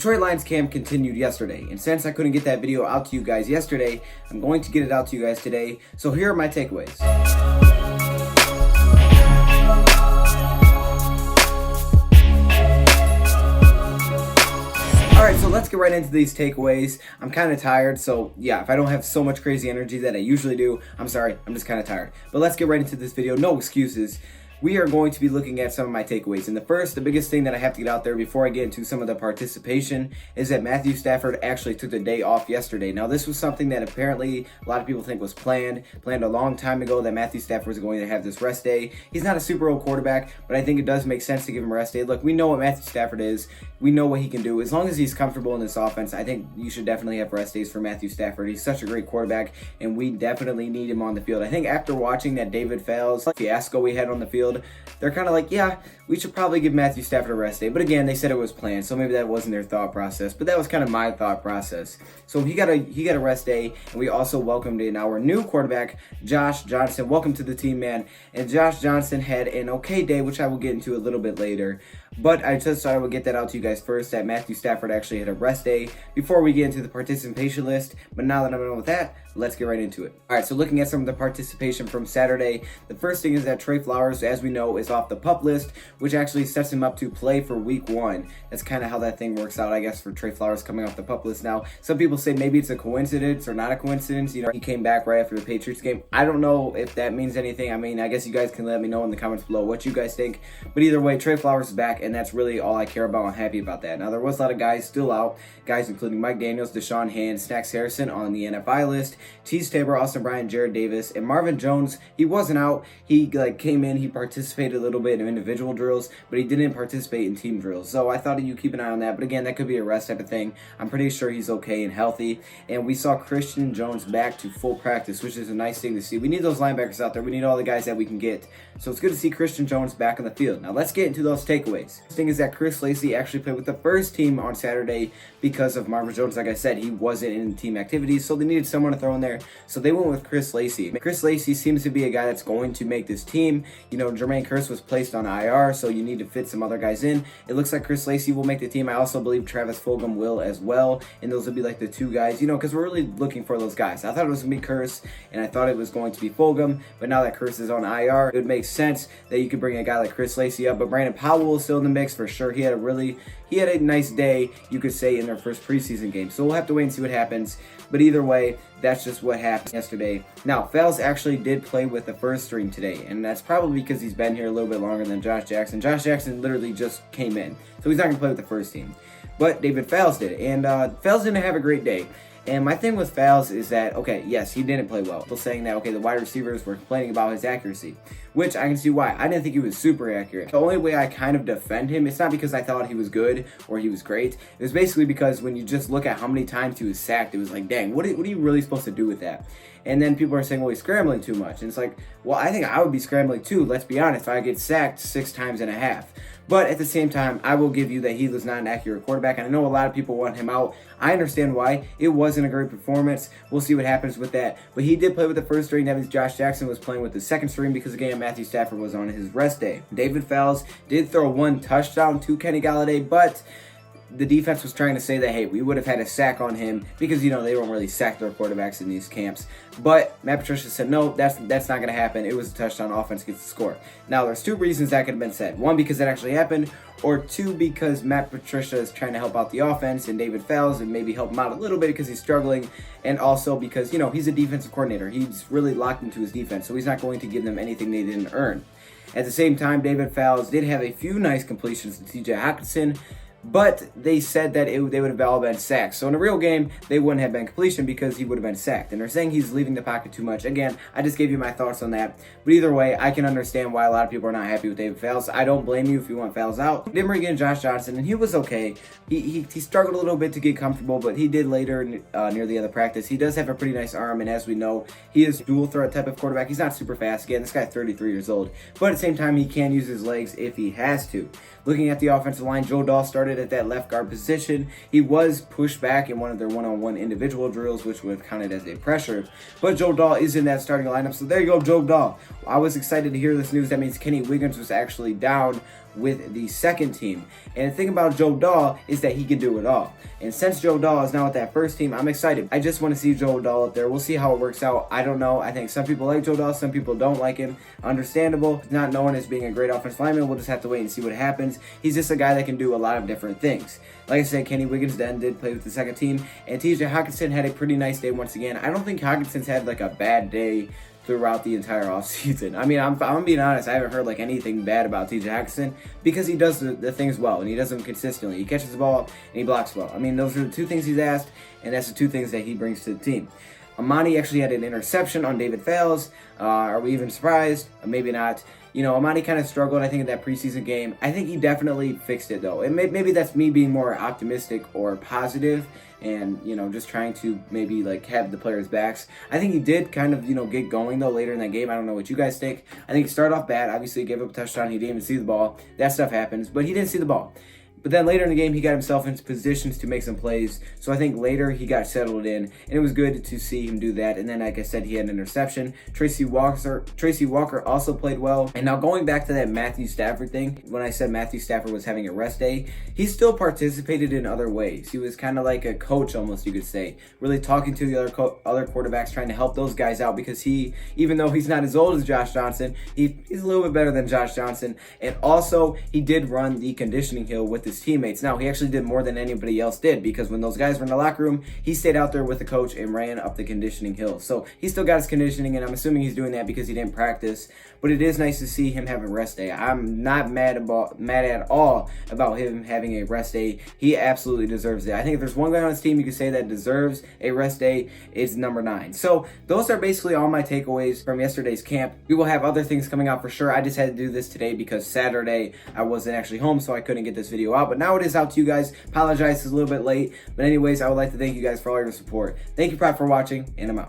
Detroit Lions camp continued yesterday, and since I couldn't get that video out to you guys yesterday, I'm going to get it out to you guys today. So here are my takeaways. Alright, so let's get right into these takeaways. I'm kind of tired, so yeah, if I don't have so much crazy energy that I usually do, I'm sorry, I'm just kind of tired. But let's get right into this video, no excuses. We are going to be looking at some of my takeaways. And the biggest thing that I have to get out there before I get into some of the participation is that Matthew Stafford actually took the day off yesterday. Now, this was something that apparently a lot of people think was planned a long time ago, that Matthew Stafford was going to have this rest day. He's not a super old quarterback, but I think it does make sense to give him a rest day. Look, we know what Matthew Stafford is. We know what he can do. As long as he's comfortable in this offense, I think you should definitely have rest days for Matthew Stafford. He's such a great quarterback, and we definitely need him on the field. I think after watching that David Fales fiasco we had on the field, they're kind of like, yeah, we should probably give Matthew Stafford a rest day. But again, they said it was planned, so maybe that wasn't their thought process. But that was kind of my thought process. So he got a rest day, and we also welcomed in our new quarterback, Josh Johnson. Welcome to the team, man. And Josh Johnson had an okay day, which I will get into a little bit later. But I just thought I would get that out to you guys first, that Matthew Stafford actually had a rest day before we get into the participation list. But now that I'm done with that, let's get right into it. All right, so looking at some of the participation from Saturday, the first thing is that Trey Flowers, as we know, is off the PUP list, which actually sets him up to play for week 1. That's kind of how that thing works out, I guess, for Trey Flowers coming off the PUP list. Now, some people say maybe it's a coincidence or not a coincidence. You know, he came back right after the Patriots game. I don't know if that means anything. I mean, I guess you guys can let me know in the comments below what you guys think. But either way, Trey Flowers is back, and that's really all I care about. I'm happy about that. Now, there was a lot of guys still out, guys including Mike Daniels, Deshaun Hand, Snacks Harrison on the NFI list, Tease Tabor, Austin Bryant, Jared Davis, and Marvin Jones. He wasn't out. He came in, he participated a little bit in individual drills, but he didn't participate in team drills. So I thought you keep an eye on that. But again, that could be a rest type of thing. I'm pretty sure he's okay and healthy. And we saw Christian Jones back to full practice, which is a nice thing to see. We need those linebackers out there. We need all the guys that we can get. So it's good to see Christian Jones back on the field. Now let's get into those takeaways. The thing is that Chris Lacey actually played with the first team on Saturday because of Marvin Jones. Like I said, he wasn't in team activities, so they needed someone to throw in there. So they went with Chris Lacey. Chris Lacey seems to be a guy that's going to make this team. You know, Jermaine Kearse was placed on IR, so you need to fit some other guys in. It looks like Chris Lacey will make the team. I also believe Travis Fulgham will as well, and those will be like the two guys, you know, because we're really looking for those guys. I thought it was going to be Kearse, and I thought it was going to be Fulgham, but now that Kearse is on IR, it would make sense that you could bring a guy like Chris Lacey up. But Brandon Powell is still in the mix for sure. He had a nice day, you could say, in their first preseason game. So we'll have to wait and see what happens. But either way, that's just what happened yesterday. Now, Fales actually did play with the first string today, and that's probably because he's been here a little bit longer than Josh Jackson. Josh Jackson literally just came in, so he's not going to play with the first team. But David Fales did, and Fales didn't have a great day. And my thing with Fales is that, okay, yes, he didn't play well. People saying that, okay, the wide receivers were complaining about his accuracy, which I can see why. I didn't think he was super accurate. The only way I kind of defend him, it's not because I thought he was good or he was great. It was basically because when you just look at how many times he was sacked, it was like, dang, what are you really supposed to do with that? And then people are saying, well, he's scrambling too much. And it's like, well, I think I would be scrambling too, let's be honest, if I get sacked 6.5 times. But at the same time, I will give you that he was not an accurate quarterback. And I know a lot of people want him out. I understand why. It wasn't a great performance. We'll see what happens with that. But he did play with the first string. That means Josh Jackson was playing with the second string because, again, Matthew Stafford was on his rest day. David Fales did throw one touchdown to Kenny Golladay, but the defense was trying to say that, hey, we would have had a sack on him because, you know, they don't really sack their quarterbacks in these camps. But Matt Patricia said, no, that's not going to happen. It was a touchdown. Offense gets the score. Now, there's two reasons that could have been said. One, because it actually happened, or two, because Matt Patricia is trying to help out the offense and David Fales and maybe help him out a little bit because he's struggling, and also because, you know, he's a defensive coordinator. He's really locked into his defense, so he's not going to give them anything they didn't earn. At the same time, David Fales did have a few nice completions to TJ Hockenson, but they said that they would have all been sacked. So in a real game, they wouldn't have been completion because he would have been sacked. And they're saying he's leaving the pocket too much. Again, I just gave you my thoughts on that. But either way, I can understand why a lot of people are not happy with David Fales. I don't blame you if you want Fales out. Didn't bring in Josh Johnson, and he was okay. He struggled a little bit to get comfortable, but he did later near the end of practice. He does have a pretty nice arm, and as we know, he is a dual threat type of quarterback. He's not super fast. Again, this guy's 33 years old. But at the same time, he can use his legs if he has to. Looking at the offensive line, Joe Dahl started at that left guard position. He was pushed back in one of their one-on-one individual drills, which would have counted as a pressure. But Joe Dahl is in that starting lineup, so there you go, Joe Dahl. I was excited to hear this news. That means Kenny Wiggins was actually down with the second team. And the thing about Joe Dahl is that he can do it all. And since Joe Dahl is now with that first team, I'm excited. I just want to see Joe Dahl up there. We'll see how it works out. I don't know. I think some people like Joe Dahl, some people don't like him. Understandable. Not known as being a great offensive lineman. We'll just have to wait and see what happens. He's just a guy that can do a lot of different things. Like I said, Kenny Wiggins then did play with the second team, and TJ Hockenson had a pretty nice day once again. I don't think Hockenson's had like a bad day throughout the entire offseason. I mean, I'm being honest, I haven't heard like anything bad about TJ Hockenson because he does the things well, and he does them consistently. He catches the ball, and he blocks well. I mean, those are the two things he's asked, and that's the two things that he brings to the team. Amani actually had an interception on David Fales. Are we even surprised? Maybe not. You know, Amani kind of struggled, I think, in that preseason game. I think he definitely fixed it, though. And maybe that's me being more optimistic or positive and, you know, just trying to maybe, like, have the players' backs. I think he did kind of, you know, get going, though, later in that game. I don't know what you guys think. I think he started off bad. Obviously, he gave up a touchdown. He didn't even see the ball. That stuff happens. But he didn't see the ball. But then later in the game, he got himself into positions to make some plays. So I think later he got settled in, and it was good to see him do that. And then, like I said, he had an interception. Tracy Walker also played well. And now going back to that Matthew Stafford thing, when I said Matthew Stafford was having a rest day, he still participated in other ways. He was kind of like a coach, almost, you could say, really talking to the other quarterbacks, trying to help those guys out because he, even though he's not as old as Josh Johnson, he's a little bit better than Josh Johnson. And also, he did run the conditioning hill with his teammates. Now, he actually did more than anybody else did because when those guys were in the locker room, he stayed out there with the coach and ran up the conditioning hill. So he still got his conditioning, and I'm assuming he's doing that because he didn't practice. But it is nice to see him having a rest day. I'm not mad at all about him having a rest day. He absolutely deserves it. I think if there's one guy on his team you could say that deserves a rest day, it's number 9. So those are basically all my takeaways from yesterday's camp. We will have other things coming out for sure. I just had to do this today because Saturday I wasn't actually home, so I couldn't get this video out. But now it is out to you guys. Apologize, it's a little bit late. But anyways, I would like to thank you guys for all your support. Thank you, Prop, for watching, and I'm out.